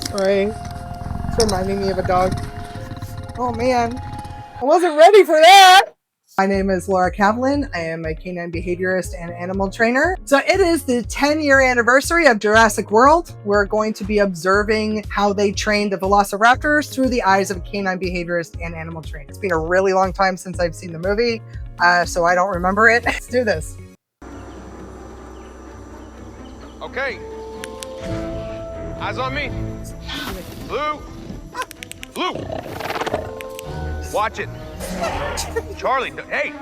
Sorry. It's reminding me of a dog. Oh man. I wasn't ready for that. My name is Laura Cavallin. I am a canine behaviorist and animal trainer. So it is the 10-year anniversary of Jurassic World. We're going to be observing how they trained the velociraptors through the eyes of a canine behaviorist and animal trainer. It's been a really long time since I've seen the movie, so I don't remember it. Let's do this. Okay. Eyes on me. Blue. Blue. Watch it. Charlie, hey,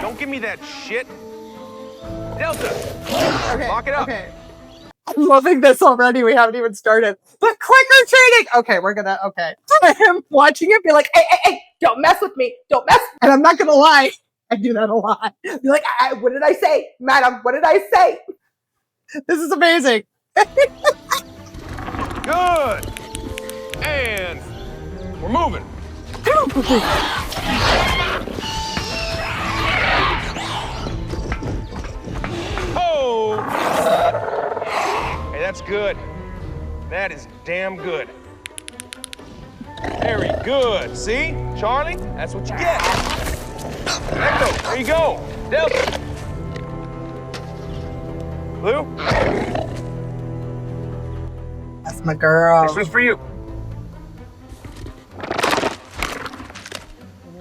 don't give me that shit. Delta. Okay. Lock it up. Okay. I'm loving this already. We haven't even started. But clicker training. Okay, okay. I am watching it be like, hey, don't mess with me. Don't mess. And I'm not going to lie. I do that a lot. Be like, what did I say? Madam, what did I say? This is amazing. Good. And we're moving. Oh! Hey, that's good. That is damn good. Very good. See, Charlie? That's what you get. Echo, there you go. Delta. Blue? That's my girl. This one's for you.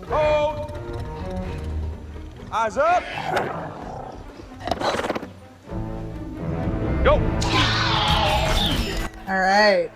Hold. Eyes up. Go. All right.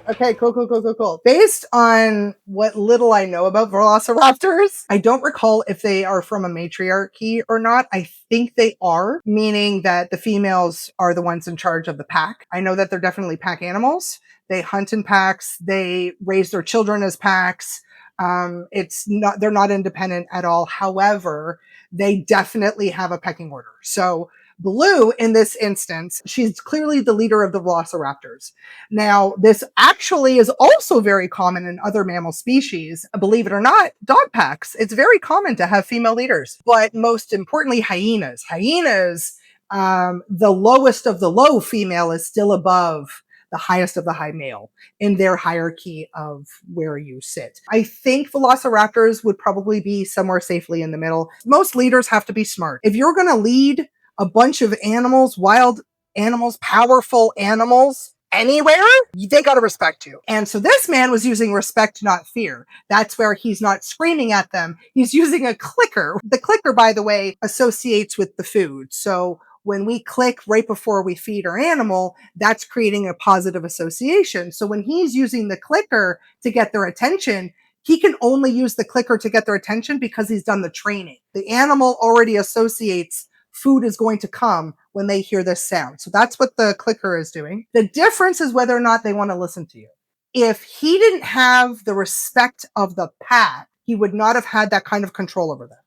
Okay, cool. Based on what little I know about velociraptors, I don't recall if they are from a matriarchy or not. I think they are, meaning that the females are the ones in charge of the pack. I know that they're definitely pack animals. They hunt in packs. They raise their children as packs. They're not independent at all. However, they definitely have a pecking order. So Blue, in this instance, she's clearly the leader of the velociraptors. Now, this actually is also very common in other mammal species. Believe it or not, dog packs. It's very common to have female leaders. But most importantly, hyenas. Hyenas, the lowest of the low female is still above the highest of the high male in their hierarchy of where you sit. I think velociraptors would probably be somewhere safely in the middle. Most leaders have to be smart. If you're going to lead a bunch of animals, wild animals, powerful animals, anywhere, they got to respect you. And so this man was using respect, not fear. That's where he's not screaming at them. He's using a clicker. The clicker, by the way, associates with the food. So when we click right before we feed our animal, that's creating a positive association. So when he's using the clicker to get their attention, he can only use the clicker to get their attention because he's done the training. The animal already associates food is going to come when they hear this sound. So that's what the clicker is doing. The difference is whether or not they want to listen to you. If he didn't have the respect of the pack, he would not have had that kind of control over them.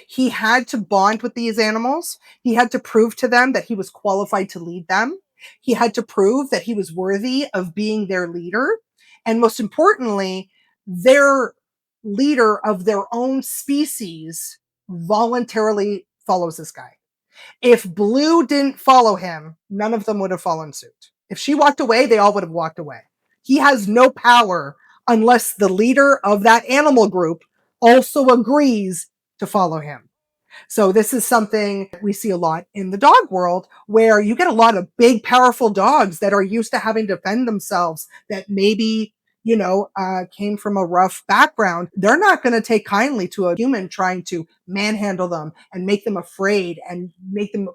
He had to bond with these animals. He had to prove to them that he was qualified to lead them. He had to prove that he was worthy of being their leader. And most importantly, their leader of their own species voluntarily follows this guy. If Blue didn't follow him, none of them would have followed suit. If she walked away, they all would have walked away. He has no power unless the leader of that animal group also agrees to follow him. So this is something we see a lot in the dog world, where you get a lot of big, powerful dogs that are used to having to defend themselves, that maybe came from a rough background. They're not going to take kindly to a human trying to manhandle them and make them afraid and make them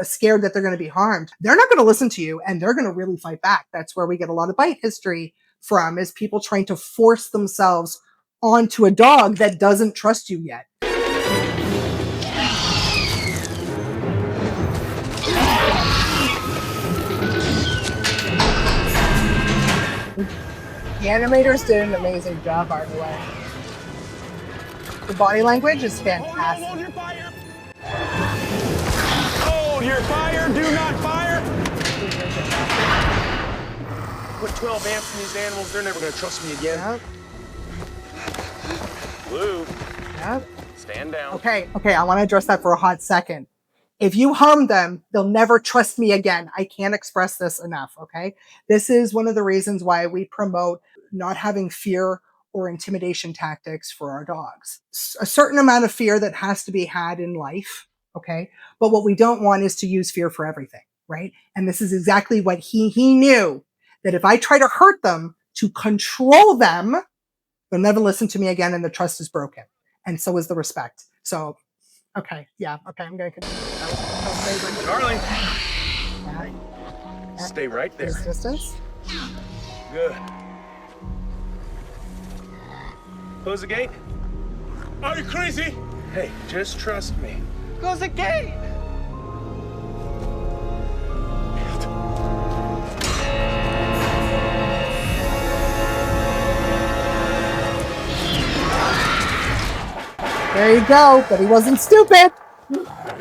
scared that they're going to be harmed. They're not going to listen to you, and they're going to really fight back. That's where we get a lot of bite history from, is people trying to force themselves onto a dog that doesn't trust you yet. The animators did an amazing job, by the way. The body language is fantastic. Hold your fire! Hold your fire! Do not fire! Put 12 amps in these animals, they're never going to trust me again. Yep. Blue. Yep. Stand down. Okay, I want to address that for a hot second. If you harm them, they'll never trust me again. I can't express this enough, okay? This is one of the reasons why we promote not having fear or intimidation tactics for our dogs. A certain amount of fear that has to be had in life, okay? But what we don't want is to use fear for everything, right? And this is exactly what he knew, that if I try to hurt them to control them, they'll never listen to me again and the trust is broken. And so is the respect. So, okay, yeah, okay, I'm gonna continue. Charlie, Yeah. stay right there. This distance. Good. Close the gate. Are you crazy? Hey, just trust me. Close the gate. There you go, but he wasn't stupid.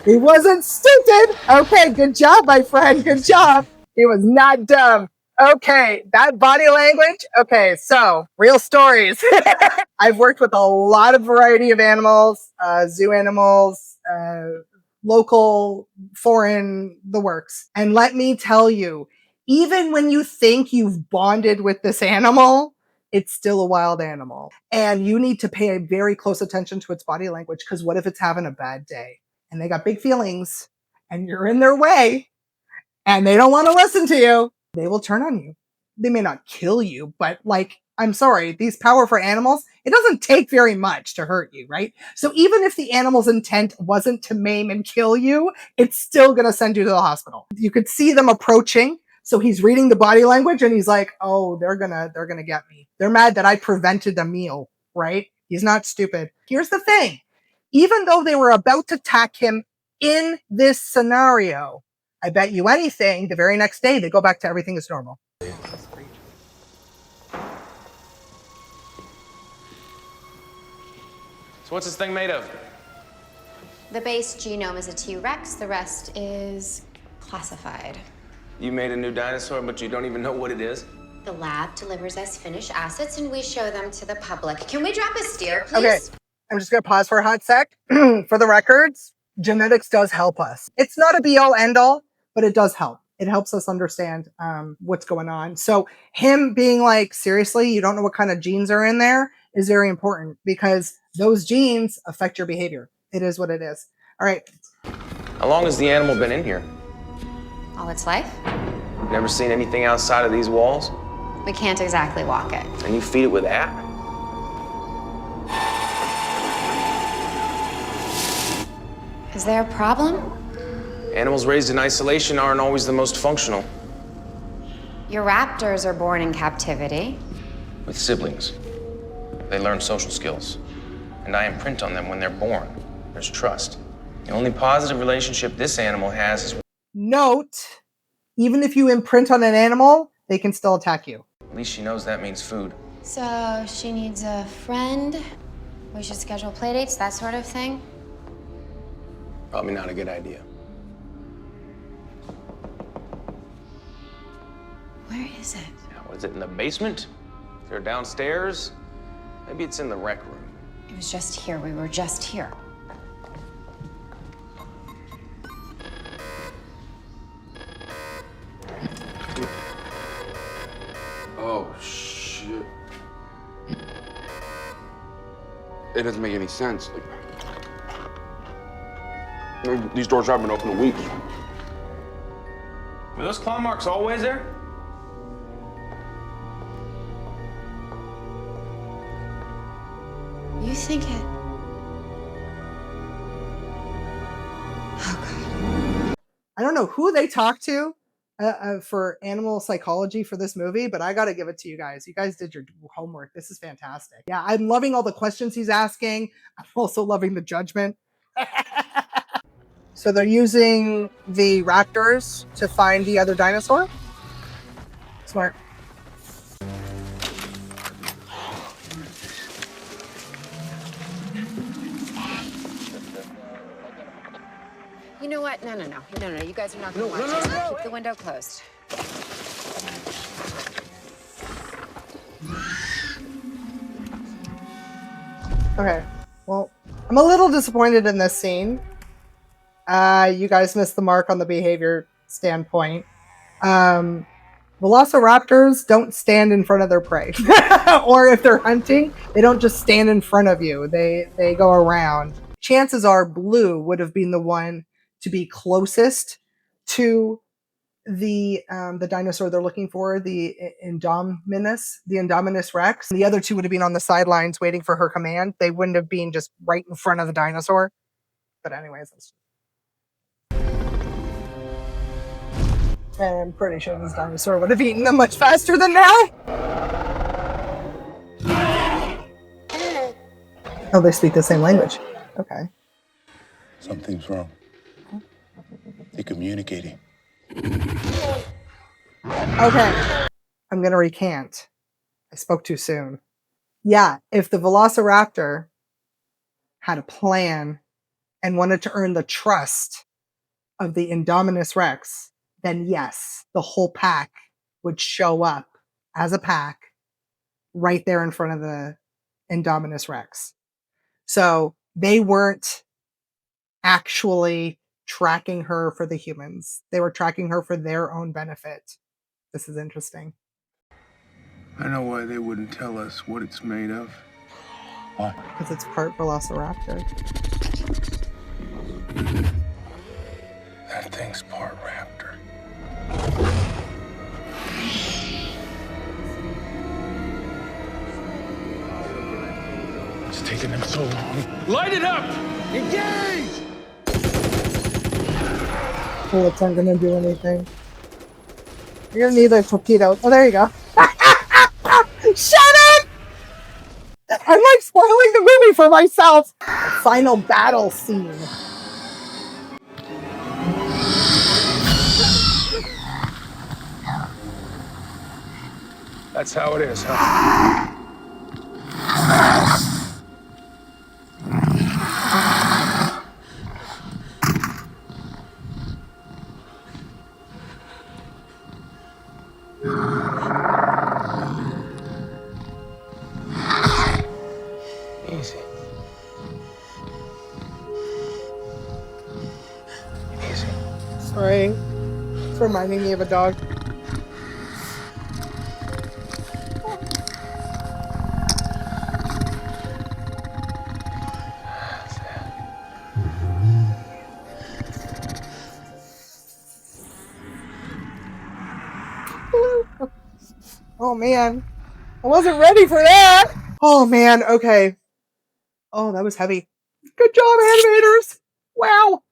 He wasn't stupid. Okay, good job, my friend. Good job. He was not dumb. Okay, that body language. Okay, so real stories. I've worked with a lot of variety of animals, zoo animals, local, foreign, the works. And let me tell you, even when you think you've bonded with this animal, it's still a wild animal. And you need to pay very close attention to its body language, because what if it's having a bad day and they got big feelings and you're in their way and they don't want to listen to you? They will turn on you. They may not kill you, but like, I'm sorry, these powerful animals, it doesn't take very much to hurt you, right? So even if the animal's intent wasn't to maim and kill you, it's still going to send you to the hospital. You could see them approaching. So he's reading the body language and he's like, oh, they're gonna get me. They're mad that I prevented a meal, right? He's not stupid. Here's the thing. Even though they were about to attack him in this scenario, I bet you anything, the very next day, they go back to everything is normal. So what's this thing made of? The base genome is a T-Rex, the rest is classified. You made a new dinosaur, but you don't even know what it is? The lab delivers us finished assets and we show them to the public. Can we drop a steer, please? Okay, I'm just gonna pause for a hot sec. For the records, genetics does help us. It's not a be-all end-all, but it does help. It helps us understand what's going on. So him being like, seriously, you don't know what kind of genes are in there is very important, because those genes affect your behavior. It is what it is. All right. How long has the animal been in here? All its life? Never seen anything outside of these walls? We can't exactly walk it. And you feed it with that? Is there a problem? Animals raised in isolation aren't always the most functional. Your raptors are born in captivity. With siblings. They learn social skills. And I imprint on them when they're born. There's trust. The only positive relationship this animal has is... Note, even if you imprint on an animal, they can still attack you. At least she knows that means food. So she needs a friend. We should schedule playdates, that sort of thing. Probably not a good idea. Where is it? Was it in the basement? Is there downstairs? Maybe it's in the rec room. It was just here. We were just here. Oh, shit. It doesn't make any sense. Like, these doors haven't been open in weeks. Were those claw marks always there? You think it... I don't know who they talked to for animal psychology for this movie, but I got to give it to you guys. You guys did your homework. This is fantastic. Yeah, I'm loving all the questions he's asking. I'm also loving the judgment. So they're using the raptors to find the other dinosaur? Smart. You know what? No. You guys are not gonna watch this. No. Keep the window closed. Okay, well, I'm a little disappointed in this scene You guys missed the mark on the behavior standpoint. Velociraptors don't stand in front of their prey. Or if they're hunting, they don't just stand in front of you. They go around. Chances are Blue would have been the one to be closest to the dinosaur they're looking for, the Indominus Rex. The other two would have been on the sidelines waiting for her command. They wouldn't have been just right in front of the dinosaur. But anyways, I'm pretty sure this dinosaur would have eaten them much faster than now. Oh, they speak the same language. Okay. Something's wrong. They're communicating. Okay. I'm going to recant. I spoke too soon. Yeah, if the Velociraptor had a plan and wanted to earn the trust of the Indominus Rex, then yes, the whole pack would show up as a pack right there in front of the Indominus Rex. So they weren't actually tracking her for the humans. They were tracking her for their own benefit. This is interesting. I know why they wouldn't tell us what it's made of. Why? Because it's part Velociraptor. That thing's part raptor. It's taking them so long. Light it up! Engage! Bullets aren't going to do anything. You're going to need a torpedo. Oh, there you go. Shut up! I'm like spoiling the movie for myself. Final battle scene. That's how it is, huh? Easy. Easy. Sorry. It's reminding me of a dog. Oh man, I wasn't ready for that. Oh man, okay. Oh, that was heavy. Good job, animators. Wow.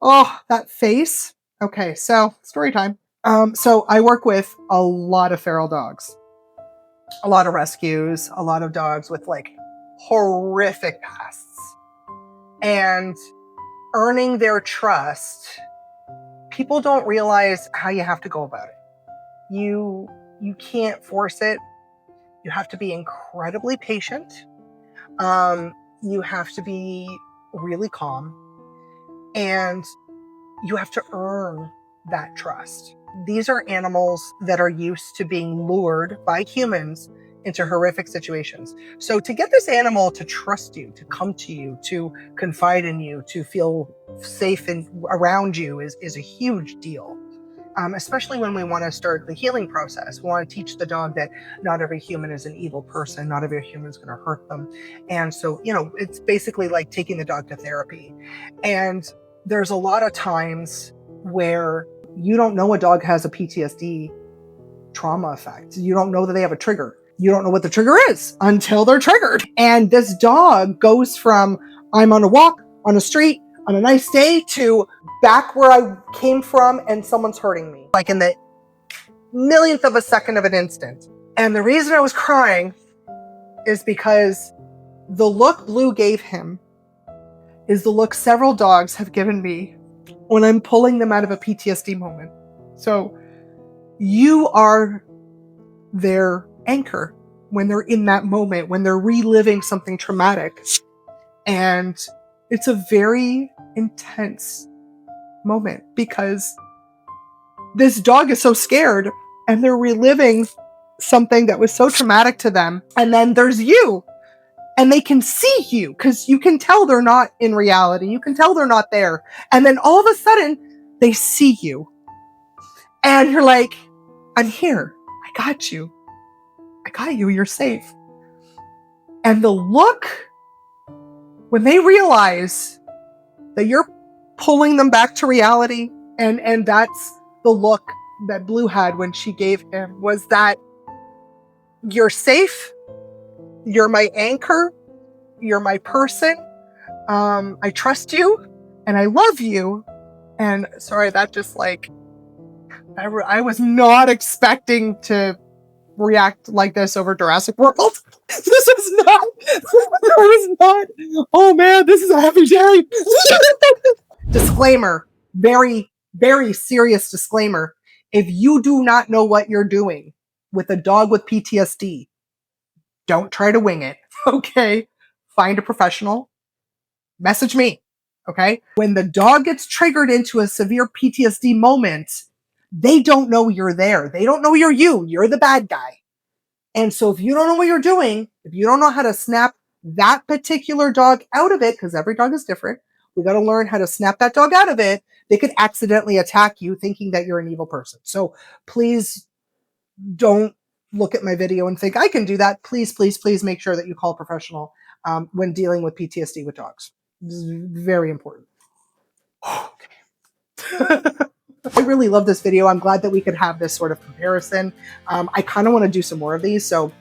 Oh, that face. Okay, so story time. So I work with a lot of feral dogs, a lot of rescues, a lot of dogs with like horrific pasts, and earning their trust. People don't realize how you have to go about it. You can't force it. You have to be incredibly patient. You have to be really calm, and you have to earn that trust. These are animals that are used to being lured by humans into horrific situations. So to get this animal to trust you, to come to you, to confide in you, to feel safe around you is a huge deal. Especially when we want to start the healing process. We want to teach the dog that not every human is an evil person, not every human is going to hurt them. And so, it's basically like taking the dog to therapy. And there's a lot of times where you don't know a dog has a PTSD trauma effect. You don't know that they have a trigger. You don't know what the trigger is until they're triggered. And this dog goes from, I'm on a walk, on a street, on a nice day, to back where I came from and someone's hurting me. Like in the millionth of a second of an instant. And the reason I was crying is because the look Blue gave him is the look several dogs have given me when I'm pulling them out of a PTSD moment. So you are their anchor when they're in that moment, when they're reliving something traumatic. And it's a very intense moment because this dog is so scared and they're reliving something that was so traumatic to them. And then there's you and they can see you because you can tell they're not in reality. You can tell they're not there. And then all of a sudden they see you and you're like, I'm here. I got you. I got you. You're safe. And the look when they realize that you're pulling them back to reality, and that's the look that Blue had when she gave him, was that you're safe, you're my anchor, you're my person, I trust you, and I love you. And sorry, that just like, I was not expecting to react like this over Jurassic World. This was not, oh man, this is a heavy day. Disclaimer, very, very serious disclaimer. If you do not know what you're doing with a dog with PTSD, don't try to wing it, okay? Find a professional. Message me, okay? When the dog gets triggered into a severe PTSD moment, they don't know you're there. They don't know you're you. You're the bad guy. And so if you don't know what you're doing, if you don't know how to snap that particular dog out of it, because every dog is different, we got to learn how to snap that dog out of it. They could accidentally attack you thinking that you're an evil person. So please don't look at my video and think I can do that. Please, please, please make sure that you call a professional when dealing with PTSD with dogs. This is very important. I really love this video. I'm glad that we could have this sort of comparison. I kind of want to do some more of these. So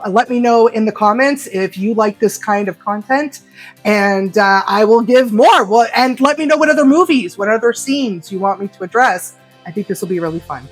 let me know in the comments if you like this kind of content, and I will give more. Well, and let me know what other movies, what other scenes you want me to address. I think this will be really fun.